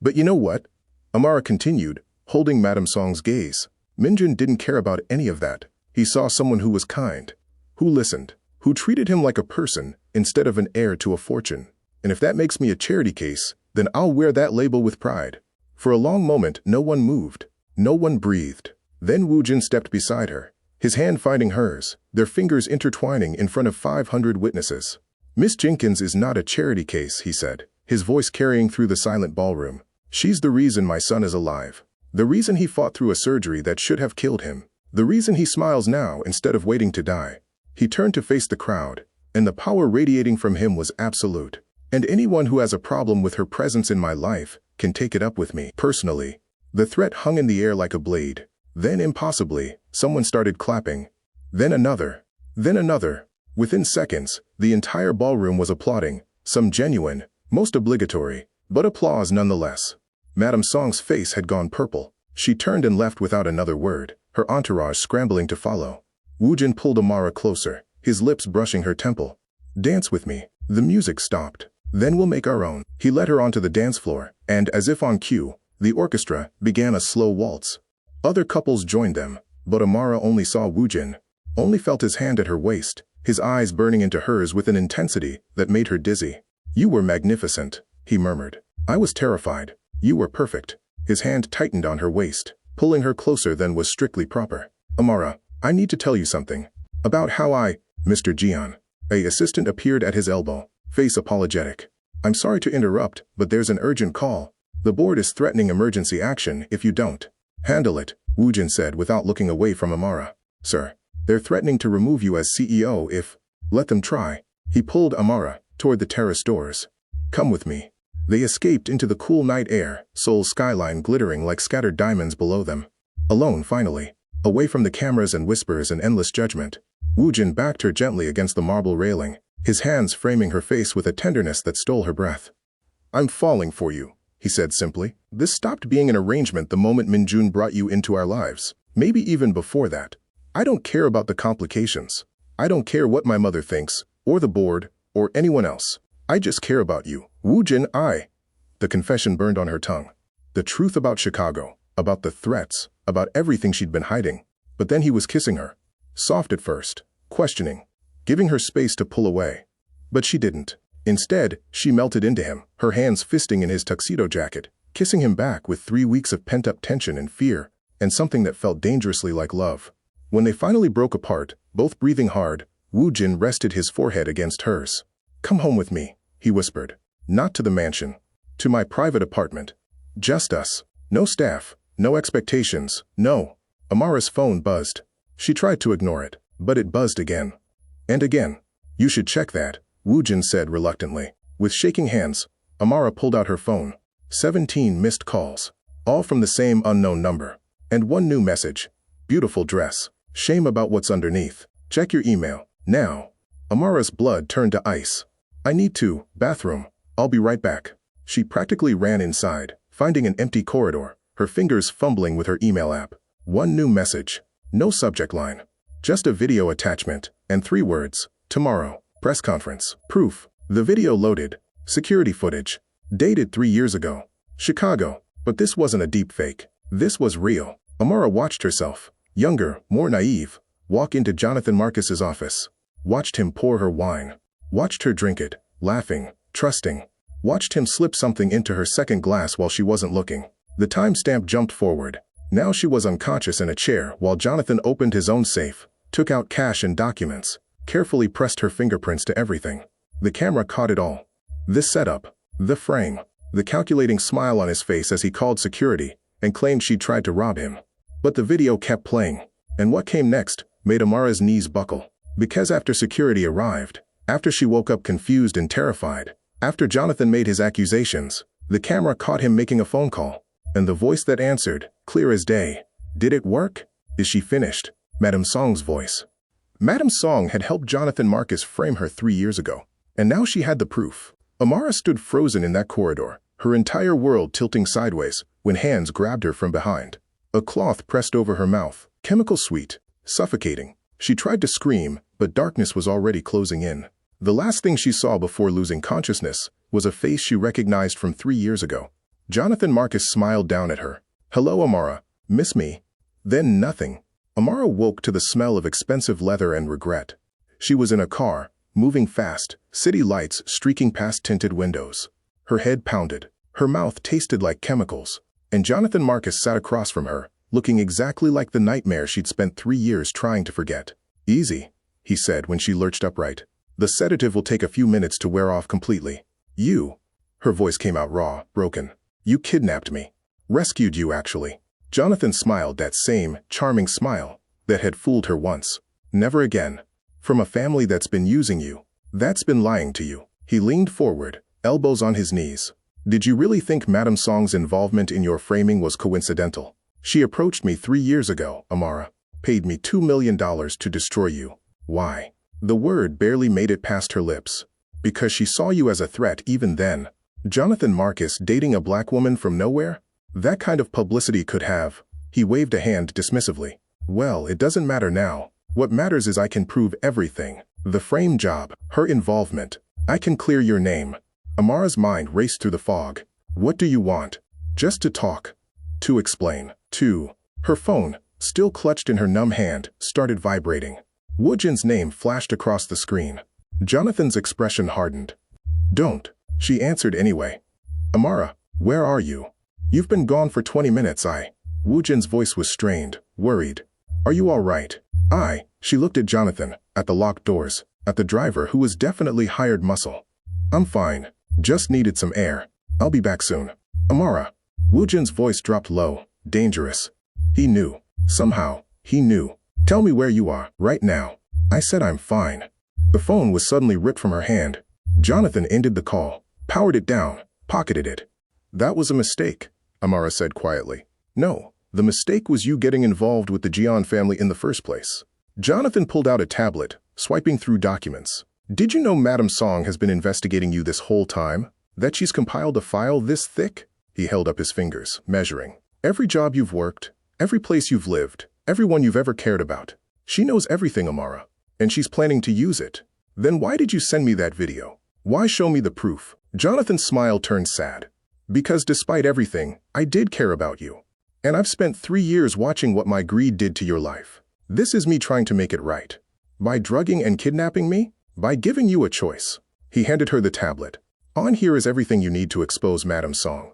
"But you know what?" Amara continued, holding Madame Song's gaze. "Min-jun didn't care about any of that. He saw someone who was kind, who listened, who treated him like a person instead of an heir to a fortune. And if that makes me a charity case, then I'll wear that label with pride." For a long moment, no one moved. No one breathed. Then Woo-jin stepped beside her, his hand finding hers, their fingers intertwining in front of 500 witnesses. "Miss Jenkins is not a charity case," he said, his voice carrying through the silent ballroom. "She's the reason my son is alive. The reason he fought through a surgery that should have killed him. The reason he smiles now instead of waiting to die." He turned to face the crowd, and the power radiating from him was absolute. "And anyone who has a problem with her presence in my life can take it up with me personally." The threat hung in the air like a blade. Then, impossibly, someone started clapping. Then another. Then another. Within seconds, the entire ballroom was applauding, some genuine, most obligatory, but applause nonetheless. Madame Song's face had gone purple. She turned and left without another word, her entourage scrambling to follow. Woo-jin pulled Amara closer, his lips brushing her temple. "Dance with me." The music stopped. "Then we'll make our own." He led her onto the dance floor, and as if on cue, the orchestra began a slow waltz. Other couples joined them, but Amara only saw Woo-jin, only felt his hand at her waist, his eyes burning into hers with an intensity that made her dizzy. "You were magnificent," he murmured. "I was terrified. You were perfect." His hand tightened on her waist, pulling her closer than was strictly proper. "Amara, I need to tell you something. About how I—" Mr. Jeon, an assistant, appeared at his elbow, face apologetic. "I'm sorry to interrupt, but there's an urgent call. The board is threatening emergency action if you don't." "Handle it," Woo-jin said without looking away from Amara. "Sir, they're threatening to remove you as CEO if—" "Let them try." He pulled Amara toward the terrace doors. "Come with me." They escaped into the cool night air, Seoul's skyline glittering like scattered diamonds below them. Alone, finally, away from the cameras and whispers and endless judgment, Woo-jin backed her gently against the marble railing, his hands framing her face with a tenderness that stole her breath. "I'm falling for you," he said simply. "This stopped being an arrangement the moment Min-jun brought you into our lives. Maybe even before that. I don't care about the complications. I don't care what my mother thinks, or the board, or anyone else. I just care about you." Woo-jin, The confession burned on her tongue. The truth about Chicago, about the threats, about everything she'd been hiding. But then he was kissing her. Soft at first, questioning, giving her space to pull away. But she didn't. Instead, she melted into him, her hands fisting in his tuxedo jacket, kissing him back with 3 weeks of pent-up tension and fear, and something that felt dangerously like love. When they finally broke apart, both breathing hard, Woo-jin rested his forehead against hers. "Come home with me," he whispered. "Not to the mansion. To my private apartment. Just us. No staff, no expectations, no." Amara's phone buzzed. She tried to ignore it, but it buzzed again. And again. "You should check that," Woo-jin said reluctantly. With shaking hands, Amara pulled out her phone. 17 missed calls, all from the same unknown number. And one new message. "Beautiful dress. Shame about what's underneath. Check your email, now." Amara's blood turned to ice. I need to, bathroom. I'll be right back. She practically ran inside, finding an empty corridor, her fingers fumbling with her email app. One new message. No subject line. Just a video attachment, and 3 words. Tomorrow. Press conference. Proof. The video loaded. Security footage. Dated 3 years ago. Chicago. But this wasn't a deep fake. This was real. Amara watched herself, younger, more naive, walk into Jonathan Marcus's office. Watched him pour her wine. Watched her drink it, laughing, trusting. Watched him slip something into her second glass while she wasn't looking. The timestamp jumped forward. Now she was unconscious in a chair while Jonathan opened his own safe, took out cash and documents, carefully pressed her fingerprints to everything. The camera caught it all. The setup, the frame, the calculating smile on his face as he called security and claimed she'd tried to rob him. But the video kept playing, and what came next made Amara's knees buckle. Because after security arrived, after she woke up confused and terrified, after Jonathan made his accusations, the camera caught him making a phone call. And the voice that answered, clear as day. Did it work? Is she finished? Madame Song's voice. Madame Song had helped Jonathan Marcus frame her 3 years ago, and now she had the proof. Amara stood frozen in that corridor, her entire world tilting sideways, when hands grabbed her from behind. A cloth pressed over her mouth, chemical sweet, suffocating. She tried to scream, but darkness was already closing in. The last thing she saw before losing consciousness was a face she recognized from 3 years ago. Jonathan Marcus smiled down at her. Hello, Amara. Miss me? Then nothing. Amara woke to the smell of expensive leather and regret. She was in a car, moving fast, city lights streaking past tinted windows. Her head pounded. Her mouth tasted like chemicals. And Jonathan Marcus sat across from her, looking exactly like the nightmare she'd spent 3 years trying to forget. Easy, he said when she lurched upright. The sedative will take a few minutes to wear off completely. You. Her voice came out raw, broken. You kidnapped me. Rescued you, actually. Jonathan smiled that same, charming smile that had fooled her once. Never again. From a family that's been using you. That's been lying to you. He leaned forward, elbows on his knees. Did you really think Madame Song's involvement in your framing was coincidental? She approached me 3 years ago, Amara. Paid me $2 million to destroy you. Why? The word barely made it past her lips. Because she saw you as a threat even then. Jonathan Marcus dating a black woman from nowhere? That kind of publicity could have. He waved a hand dismissively. Well, it doesn't matter now. What matters is I can prove everything. The frame job, her involvement. I can clear your name. Amara's mind raced through the fog. What do you want? Just to talk. To explain. Her phone, still clutched in her numb hand, started vibrating. Woo-jin's name flashed across the screen. Jonathan's expression hardened. Don't. She answered anyway. Amara, where are you? You've been gone for 20 minutes, Woo-jin's voice was strained, worried. Are you all right? She looked at Jonathan, at the locked doors, at the driver who was definitely hired muscle. I'm fine. Just needed some air. I'll be back soon. Amara. Woo-jin's voice dropped low, dangerous. He knew. Somehow, he knew. Tell me where you are, right now. I said I'm fine. The phone was suddenly ripped from her hand. Jonathan ended the call, powered it down, pocketed it. That was a mistake, Amara said quietly. No, the mistake was you getting involved with the Jeon family in the first place. Jonathan pulled out a tablet, swiping through documents. Did you know Madame Song has been investigating you this whole time? That she's compiled a file this thick? He held up his fingers, measuring. Every job you've worked, every place you've lived, everyone you've ever cared about. She knows everything, Amara, and she's planning to use it. Then why did you send me that video? Why show me the proof? Jonathan's smile turned sad. Because despite everything, I did care about you. And I've spent 3 years watching what my greed did to your life. This is me trying to make it right. By drugging and kidnapping me? By giving you a choice. He handed her the tablet. On here is everything you need to expose Madame Song.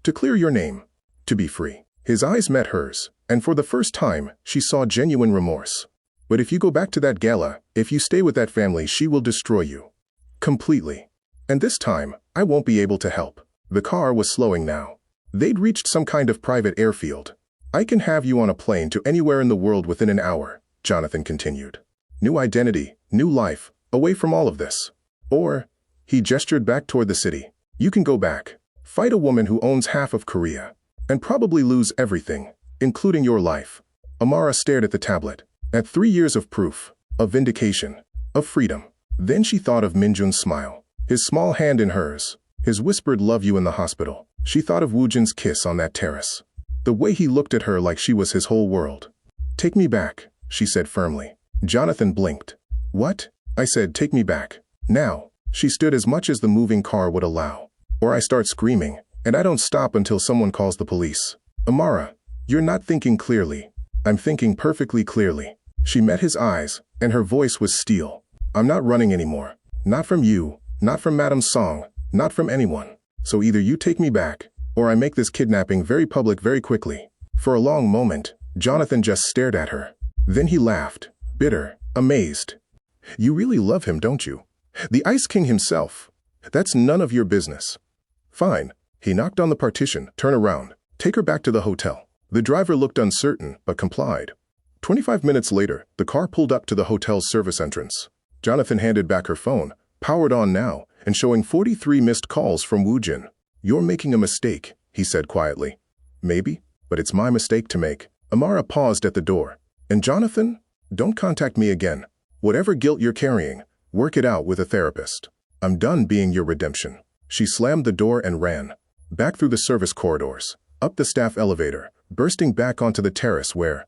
To clear your name. To be free. His eyes met hers, and for the first time, she saw genuine remorse. But if you go back to that gala, if you stay with that family, she will destroy you. Completely. And this time, I won't be able to help. The car was slowing now. They'd reached some kind of private airfield. I can have you on a plane to anywhere in the world within an hour, Jonathan continued. New identity, new life, away from all of this. Or, he gestured back toward the city. You can go back. Fight a woman who owns half of Korea. And probably lose everything, including your life. Amara stared at the tablet. At 3 years of proof, of vindication, of freedom. Then she thought of Min-jun's smile. His small hand in hers. His whispered love you in the hospital. She thought of Woo-jin's kiss on that terrace. The way he looked at her like she was his whole world. Take me back, she said firmly. Jonathan blinked. What? I said take me back. Now. She stood as much as the moving car would allow. Or I start screaming, and I don't stop until someone calls the police. Amara, you're not thinking clearly. I'm thinking perfectly clearly. She met his eyes, and her voice was steel. I'm not running anymore. Not from you, not from Madame Song, not from anyone. So either you take me back, or I make this kidnapping very public very quickly. For a long moment, Jonathan just stared at her. Then he laughed, bitter, amazed. You really love him, don't you? The Ice King himself. That's none of your business. Fine. He knocked on the partition. Turn around. Take her back to the hotel. The driver looked uncertain, but complied. 25 minutes later, the car pulled up to the hotel's service entrance. Jonathan handed back her phone, powered on now, and showing 43 missed calls from Woo-jin. You're making a mistake, he said quietly. Maybe, but it's my mistake to make. Amara paused at the door. And Jonathan? Don't contact me again. Whatever guilt you're carrying, work it out with a therapist. I'm done being your redemption. She slammed the door and ran. Back through the service corridors, up the staff elevator, bursting back onto the terrace where...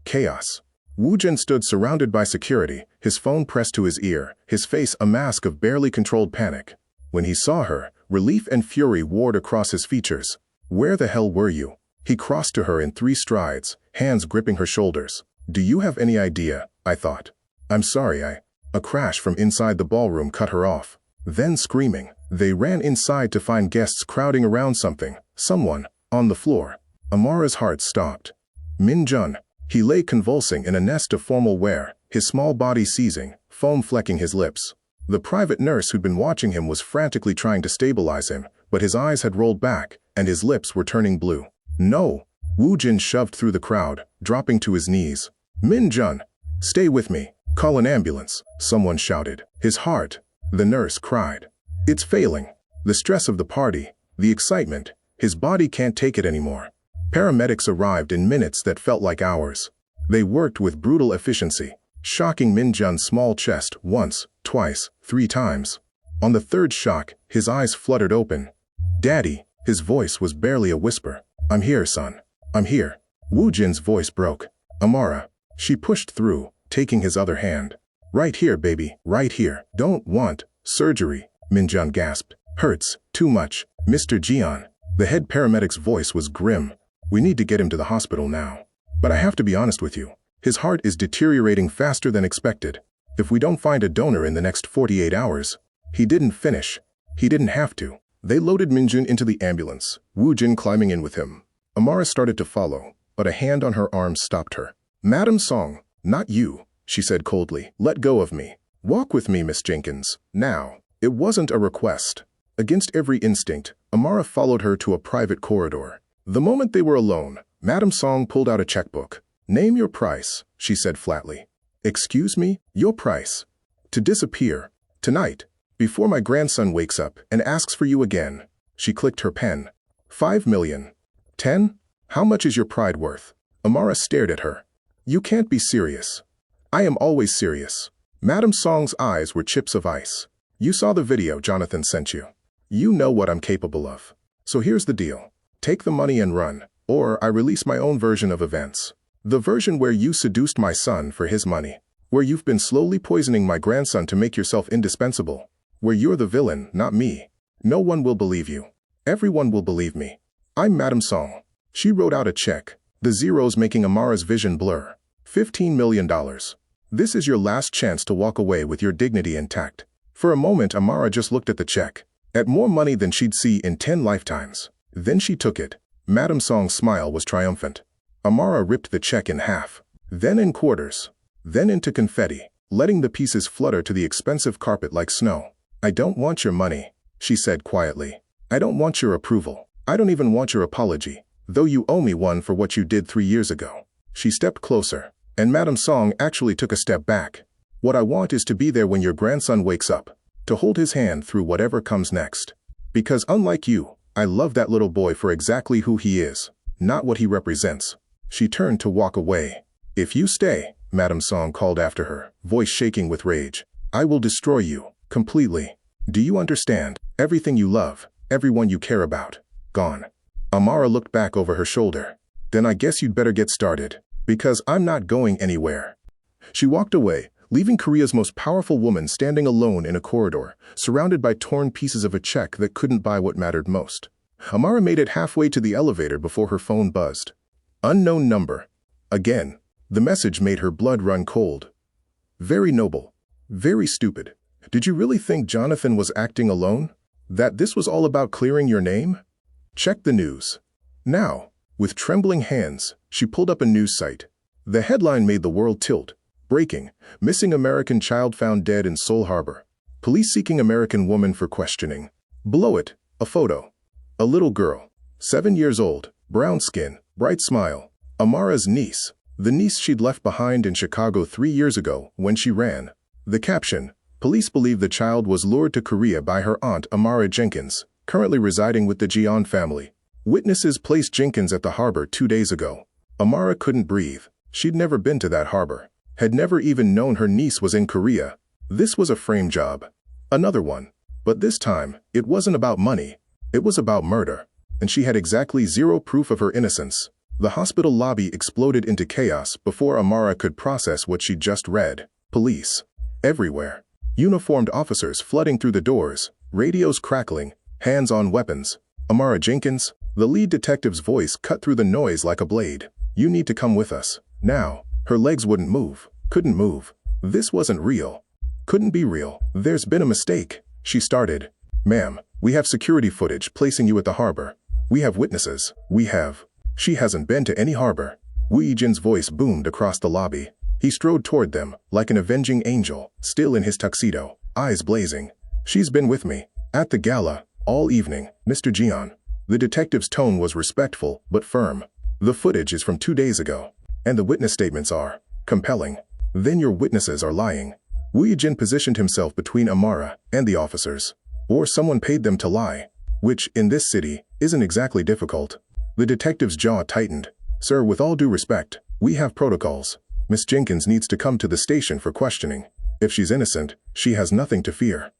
chaos. Woo-jin stood surrounded by security, his phone pressed to his ear, his face a mask of barely controlled panic. When he saw her, relief and fury warred across his features. Where the hell were you? He crossed to her in 3 strides, hands gripping her shoulders. Do you have any idea? I thought. I'm sorry, A crash from inside the ballroom cut her off. Then screaming, they ran inside to find guests crowding around someone, on the floor. Amara's heart stopped. Min-jun. He lay convulsing in a nest of formal wear, his small body seizing, foam flecking his lips. The private nurse who'd been watching him was frantically trying to stabilize him, but his eyes had rolled back, and his lips were turning blue. No! Woo-jin shoved through the crowd, dropping to his knees. Min-jun! Stay with me! Call an ambulance! Someone shouted. His heart! The nurse cried. It's failing. The stress of the party, the excitement, his body can't take it anymore. Paramedics arrived in minutes that felt like hours. They worked with brutal efficiency, shocking Min-jun's small chest once, twice, 3 times. On the 3rd shock, his eyes fluttered open. Daddy, his voice was barely a whisper. I'm here, son. I'm here. Woo-jin's voice broke. Amara. She pushed through, taking his other hand. Right here, baby, right here. Don't want surgery, Min-jun gasped. Hurts, too much. Mr. Jeon. The head paramedic's voice was grim. We need to get him to the hospital now. But I have to be honest with you. His heart is deteriorating faster than expected. If we don't find a donor in the next 48 hours, he didn't finish. He didn't have to. They loaded Min-jun into the ambulance, Woo-jin climbing in with him. Amara started to follow, but a hand on her arm stopped her. Madam Song, not you, she said coldly. Let go of me. Walk with me, Miss Jenkins. Now. It wasn't a request. Against every instinct, Amara followed her to a private corridor. The moment they were alone, Madam Song pulled out a checkbook. Name your price, she said flatly. Excuse me? Your price. To disappear. Tonight. Before my grandson wakes up and asks for you again. She clicked her pen. 5 million. 10? How much is your pride worth? Amara stared at her. You can't be serious. I am always serious. Madam Song's eyes were chips of ice. You saw the video Jonathan sent you. You know what I'm capable of. So here's the deal. Take the money and run, or I release my own version of events. The version where you seduced my son for his money. Where you've been slowly poisoning my grandson to make yourself indispensable. Where you're the villain, not me. No one will believe you. Everyone will believe me. I'm Madam Song. She wrote out a check, the zeros making Amara's vision blur. $15 million. This is your last chance to walk away with your dignity intact. For a moment, Amara just looked at the check, at more money than she'd see in 10 lifetimes. Then she took it. Madam Song's smile was triumphant. Amara ripped the check in half, then in quarters, then into confetti, letting the pieces flutter to the expensive carpet like snow. I don't want your money, she said quietly. I don't want your approval. I don't even want your apology, though you owe me one for what you did 3 years ago. She stepped closer, and Madam Song actually took a step back. What I want is to be there when your grandson wakes up, to hold his hand through whatever comes next. Because unlike you, I love that little boy for exactly who he is, not what he represents. She turned to walk away. If you stay, Madam Song called after her, voice shaking with rage, I will destroy you, completely. Do you understand? Everything you love, everyone you care about, gone. Amara looked back over her shoulder. Then I guess you'd better get started, because I'm not going anywhere. She walked away, leaving Korea's most powerful woman standing alone in a corridor, surrounded by torn pieces of a check that couldn't buy what mattered most. Amara made it halfway to the elevator before her phone buzzed. Unknown number. Again. The message made her blood run cold. Very noble. Very stupid. Did you really think Jonathan was acting alone? That this was all about clearing your name? Check the news. Now, with trembling hands, she pulled up a news site. The headline made the world tilt. Breaking. Missing American child found dead in Seoul Harbor. Police seeking American woman for questioning. Below it, a photo. A little girl. 7 years old. Brown skin. Bright smile. Amara's niece. The niece she'd left behind in Chicago 3 years ago when she ran. The caption. Police believe the child was lured to Korea by her aunt Amara Jenkins, currently residing with the Jeon family. Witnesses placed Jenkins at the harbor 2 days ago. Amara couldn't breathe. She'd never been to that harbor. Had never even known her niece was in Korea. This was a frame job. Another one. But this time, it wasn't about money. It was about murder. And she had exactly zero proof of her innocence. The hospital lobby exploded into chaos before Amara could process what she'd just read. Police. Everywhere. Uniformed officers flooding through the doors, radios crackling, hands on weapons. Amara Jenkins, the lead detective's voice cut through the noise like a blade. You need to come with us. Now. Her legs wouldn't move. Couldn't move. This wasn't real. Couldn't be real. There's been a mistake. She started. Ma'am, we have security footage placing you at the harbor. We have witnesses. We have. She hasn't been to any harbor. Woo-jin's voice boomed across the lobby. He strode toward them, like an avenging angel, still in his tuxedo, eyes blazing. She's been with me, at the gala, all evening, Mr. Jeon. The detective's tone was respectful, but firm. The footage is from 2 days ago, and the witness statements are compelling. Then your witnesses are lying. Woo-jin positioned himself between Amara and the officers. Or someone paid them to lie, which, in this city, isn't exactly difficult. The detective's jaw tightened. Sir, with all due respect, we have protocols. Miss Jenkins needs to come to the station for questioning. If she's innocent, she has nothing to fear.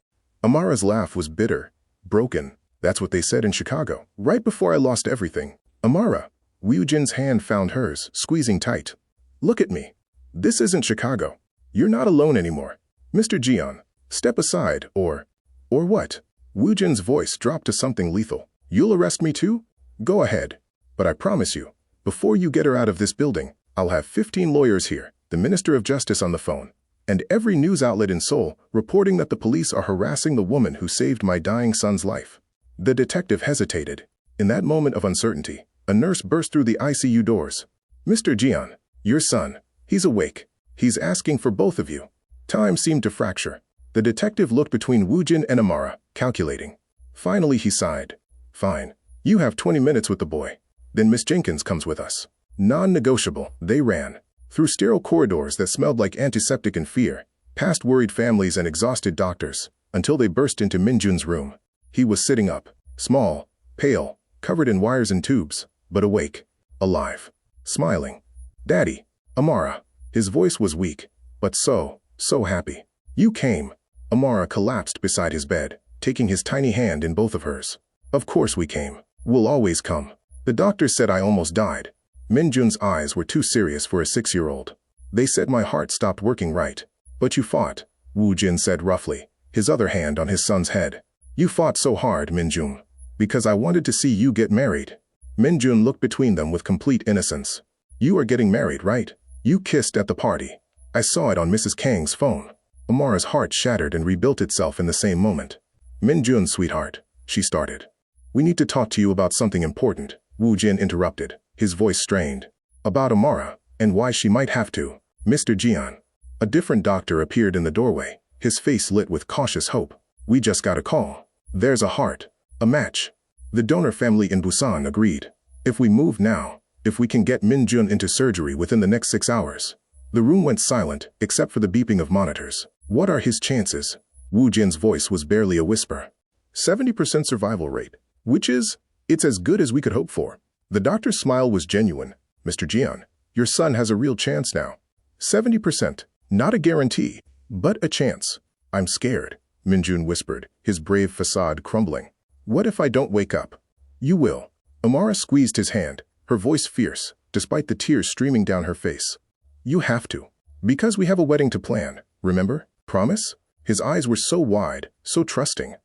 Amara's laugh was bitter, broken. That's what they said in Chicago. Right before I lost everything. Amara. Woo-jin's hand found hers, squeezing tight. Look at me. This isn't Chicago. You're not alone anymore. Mr. Jeon, step aside, or what? Woo-jin's voice dropped to something lethal. You'll arrest me too? Go ahead. But I promise you, before you get her out of this building, I'll have 15 lawyers here, the Minister of Justice on the phone, and every news outlet in Seoul reporting that the police are harassing the woman who saved my dying son's life. The detective hesitated. In that moment of uncertainty, a nurse burst through the ICU doors. Mr. Jeon, your son, he's awake. He's asking for both of you. Time seemed to fracture. The detective looked between Woo-jin and Amara, calculating. Finally he sighed. Fine. You have 20 minutes with the boy. Then Miss Jenkins comes with us. Non-negotiable. They ran. Through sterile corridors that smelled like antiseptic and fear, past worried families and exhausted doctors, until they burst into Min-jun's room. He was sitting up, small, pale, covered in wires and tubes, but awake, alive, smiling. Daddy, Amara. His voice was weak, but so happy. You came. Amara collapsed beside his bed, taking his tiny hand in both of hers. Of course we came. We'll always come. The doctor said I almost died. Min-jun's eyes were too serious for a 6-year-old. They said my heart stopped working right. But you fought, Woo-jin said roughly, his other hand on his son's head. You fought so hard, Min-jun. Because I wanted to see you get married. Min-jun looked between them with complete innocence. You are getting married, right? You kissed at the party. I saw it on Mrs. Kang's phone. Amara's heart shattered and rebuilt itself in the same moment. Min-jun, sweetheart, she started. We need to talk to you about something important, Woo-jin interrupted, his voice strained. About Amara, and why she might have to. Mr. Jeon. A different doctor appeared in the doorway, his face lit with cautious hope. We just got a call. There's a heart. A match. The donor family in Busan agreed. If we move now, if we can get Min-jun into surgery within the next 6 hours. The room went silent, except for the beeping of monitors. What are his chances? Woo-jin's voice was barely a whisper. 70% survival rate. Which is, it's as good as we could hope for. The doctor's smile was genuine. Mr. Jeon, your son has a real chance now. 70%. Not a guarantee, but a chance. I'm scared. Min-jun whispered, his brave facade crumbling. What if I don't wake up? You will. Amara squeezed his hand, her voice fierce, despite the tears streaming down her face. You have to. Because we have a wedding to plan, remember? Promise? His eyes were so wide, so trusting.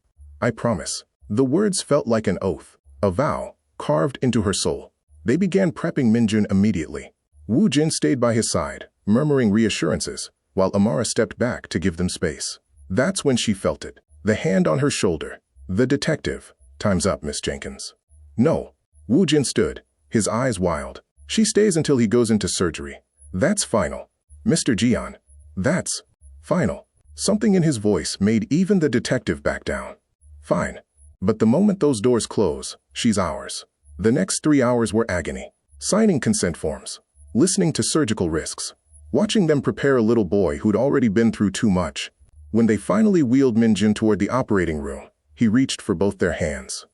I promise. The words felt like an oath, a vow, carved into her soul. They began prepping Min-jun immediately. Woo-jin stayed by his side, murmuring reassurances, while Amara stepped back to give them space. That's when she felt it. The hand on her shoulder. The detective. Time's up, Miss Jenkins. No. Woo-jin stood, his eyes wild. She stays until he goes into surgery. That's final. Mr. Jeon. That's final. Something in his voice made even the detective back down. Fine. But the moment those doors close, she's ours. The next 3 hours were agony. Signing consent forms. Listening to surgical risks. Watching them prepare a little boy who'd already been through too much. When they finally wheeled Min-jun toward the operating room, he reached for both their hands.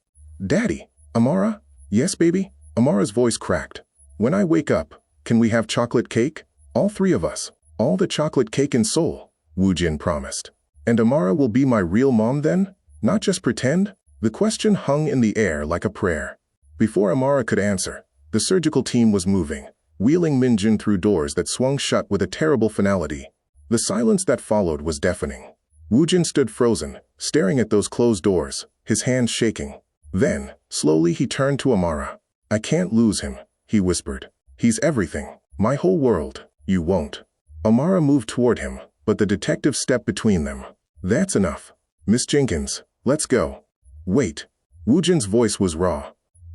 Daddy. Amara? Yes, baby? Amara's voice cracked. When I wake up, can we have chocolate cake? All 3 of us. All the chocolate cake in Seoul, Woo-jin promised. And Amara will be my real mom then? Not just pretend? The question hung in the air like a prayer. Before Amara could answer, the surgical team was moving, wheeling Min-jun through doors that swung shut with a terrible finality. The silence that followed was deafening. Woo-jin stood frozen, staring at those closed doors, his hands shaking. Then, slowly he turned to Amara. I can't lose him, he whispered. He's everything, my whole world. You won't. Amara moved toward him, but the detective stepped between them. That's enough. Miss Jenkins, let's go. Wait. Woo-jin's voice was raw.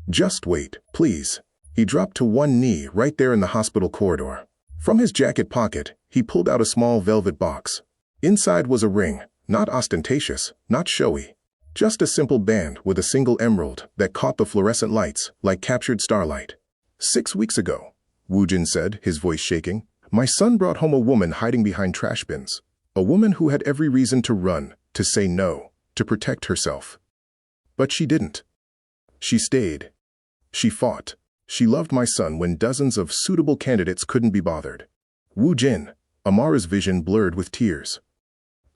Just wait, please. He dropped to one knee right there in the hospital corridor. From his jacket pocket, he pulled out a small velvet box. Inside was a ring, not ostentatious, not showy. Just a simple band with a single emerald that caught the fluorescent lights like captured starlight. 6 weeks ago, Woo-jin said, his voice shaking, my son brought home a woman hiding behind trash bins. A woman who had every reason to run, to say no, to protect herself. But she didn't. She stayed. She fought. She loved my son when dozens of suitable candidates couldn't be bothered. Woo-jin, Amara's vision blurred with tears.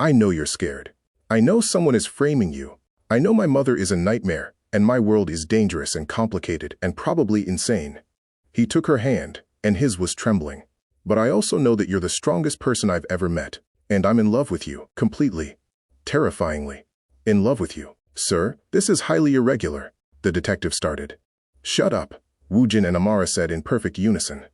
I know you're scared. I know someone is framing you. I know my mother is a nightmare, and my world is dangerous and complicated and probably insane. He took her hand, and his was trembling. But I also know that you're the strongest person I've ever met, and I'm in love with you, completely. Terrifyingly. In love with you. Sir, this is highly irregular, the detective started. Shut up, Woo-jin and Amara said in perfect unison.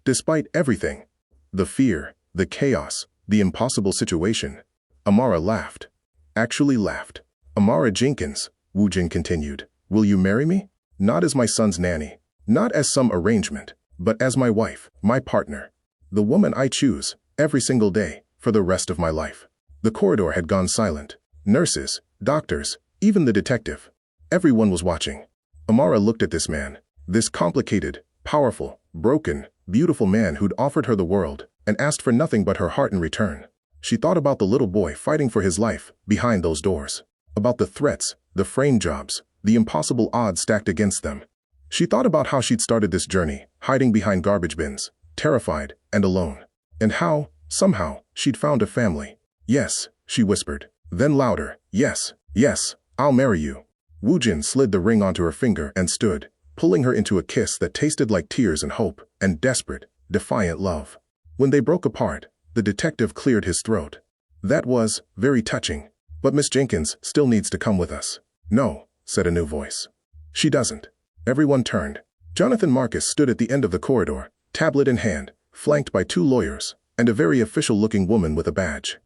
Despite everything, the fear, the chaos, the impossible situation, Amara laughed. Actually laughed. Amara Jenkins, Woo-jin continued, will you marry me? Not as my son's nanny, not as some arrangement, but as my wife, my partner. The woman I choose, every single day, for the rest of my life. The corridor had gone silent. Nurses, doctors, even the detective. Everyone was watching. Amara looked at this man, this complicated, powerful, broken, beautiful man who'd offered her the world and asked for nothing but her heart in return. She thought about the little boy fighting for his life behind those doors, about the threats, the frame jobs, the impossible odds stacked against them. She thought about how she'd started this journey, hiding behind garbage bins, terrified and alone, and how, somehow, she'd found a family. Yes, she whispered. Then louder, yes, yes, I'll marry you. Woo-jin slid the ring onto her finger and stood, pulling her into a kiss that tasted like tears and hope and desperate, defiant love. When they broke apart, the detective cleared his throat. That was very touching. But Miss Jenkins still needs to come with us. No, said a new voice. She doesn't. Everyone turned. Jonathan Marcus stood at the end of the corridor, tablet in hand, flanked by 2 lawyers, and a very official-looking woman with a badge.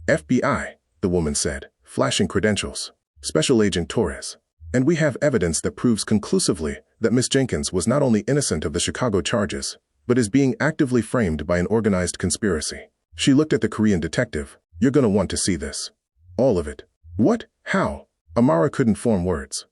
FBI, the woman said, flashing credentials. Special Agent Torres. And we have evidence that proves conclusively that Miss Jenkins was not only innocent of the Chicago charges, but is being actively framed by an organized conspiracy. She looked at the Korean detective. You're gonna want to see this. All of it. What? How? Amara couldn't form words.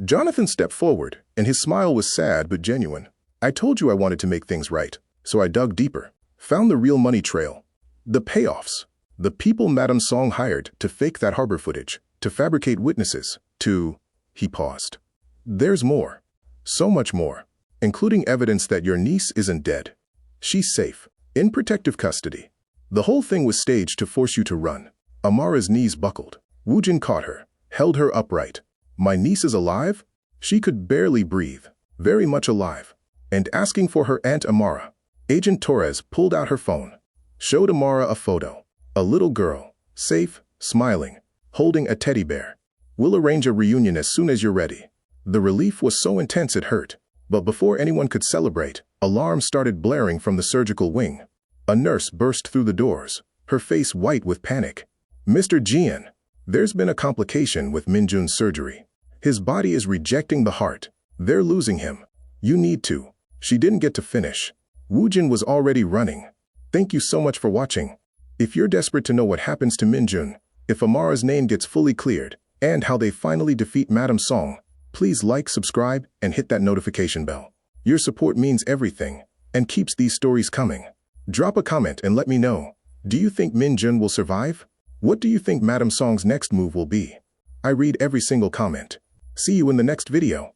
Jonathan stepped forward, and his smile was sad but genuine. I told you I wanted to make things right, so I dug deeper. Found the real money trail. The payoffs. The people Madame Song hired to fake that harbor footage, to fabricate witnesses, to... He paused. There's more. So much more. Including evidence that your niece isn't dead. She's safe. In protective custody. The whole thing was staged to force you to run. Amara's knees buckled. Woo-jin caught her, held her upright. My niece is alive? She could barely breathe. Very much alive. And asking for her Aunt Amara. Agent Torres pulled out her phone. Showed Amara a photo. A little girl, safe, smiling, holding a teddy bear. We'll arrange a reunion as soon as you're ready. The relief was so intense it hurt. But before anyone could celebrate, alarms started blaring from the surgical wing. A nurse burst through the doors, her face white with panic. Mr. Jeon, there's been a complication with Min-jun's surgery. His body is rejecting the heart. They're losing him. You need to. She didn't get to finish. Woo-jin was already running. Thank you so much for watching. If you're desperate to know what happens to Min-jun, if Amara's name gets fully cleared, and how they finally defeat Madame Song, please like, subscribe, and hit that notification bell. Your support means everything, and keeps these stories coming. Drop a comment and let me know. Do you think Min-jun will survive? What do you think Madame Song's next move will be? I read every single comment. See you in the next video.